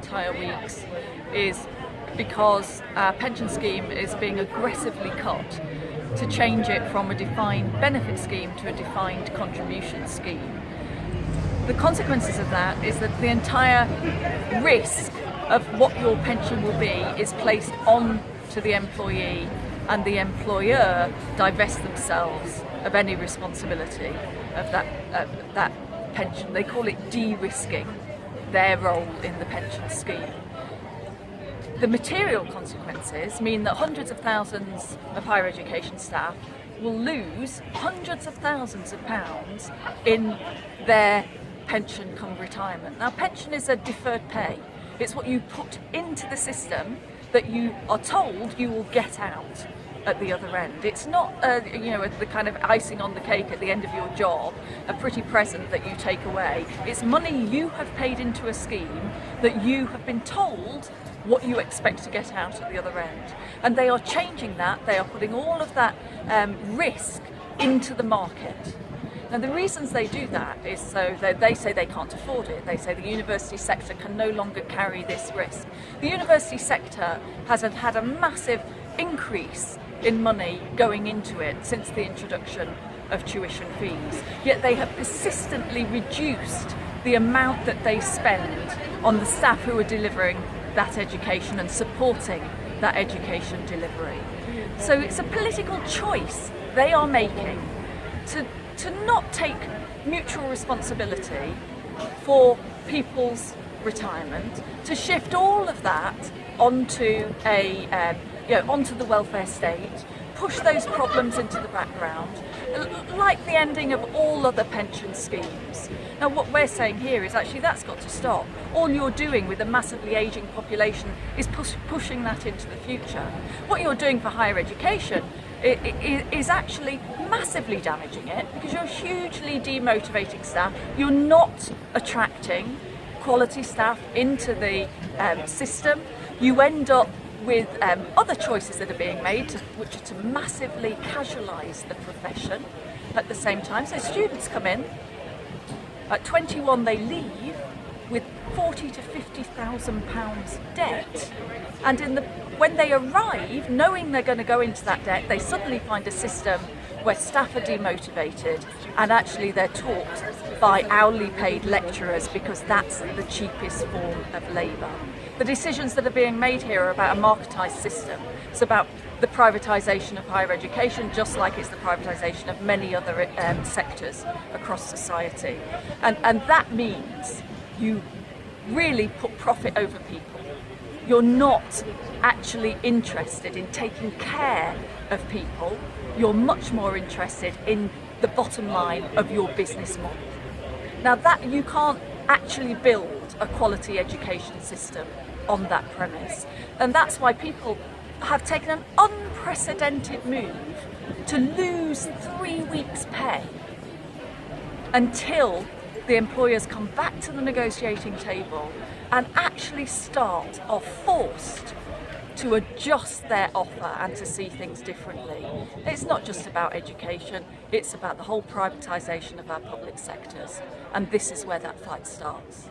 entire weeks is because our pension scheme is being aggressively cut to change it from a defined benefit scheme to a defined contribution scheme. The consequences of that is that the entire risk of what your pension will be is placed on to the employee, and the employer divest themselves of any responsibility of that pension. They call it de-risking their role in the pension scheme. The material consequences mean that hundreds of thousands of higher education staff will lose hundreds of thousands of pounds in their pension come retirement. Now, pension is a deferred pay. It's what you put into the system that you are told you will get out at the other end. It's not the kind of icing on the cake at the end of your job, a pretty present that you take away. It's money you have paid into a scheme that you have been told what you expect to get out at the other end. And they are changing that. They are putting all of that risk into the market. Now, the reasons they do that is so that they say they can't afford it. They say the university sector can no longer carry this risk. The university sector has had a massive increase in money going into it since the introduction of tuition fees, yet they have persistently reduced the amount that they spend on the staff who are delivering that education and supporting that education delivery. So it's a political choice they are making to not take mutual responsibility for people's retirement, to shift all of that onto onto the welfare state, push those problems into the background, like the ending of all other pension schemes. Now, what we're saying here is actually that's got to stop. All you're doing with a massively ageing population is pushing that into the future. What you're doing for higher education is actually massively damaging it, because you're hugely demotivating staff. You're not attracting quality staff into the system. You end up with other choices that are being made, which are to massively casualise the profession at the same time. So students come in, at 21 they leave with £40,000 to £50,000 debt, and when they arrive, knowing they're going to go into that debt, they suddenly find a system where staff are demotivated and actually they're taught by hourly paid lecturers because that's the cheapest form of labour. The decisions that are being made here are about a marketised system. It's about the privatisation of higher education, just like it's the privatisation of many other sectors across society. And that means you really put profit over people. You're not actually interested in taking care of people. You're much more interested in the bottom line of your business model. Now, that you can't actually build a quality education system on that premise. And that's why people have taken an unprecedented move to lose 3 weeks' pay until the employers come back to the negotiating table and actually are forced to adjust their offer and to see things differently. It's not just about education, it's about the whole privatisation of our public sectors, and this is where that fight starts.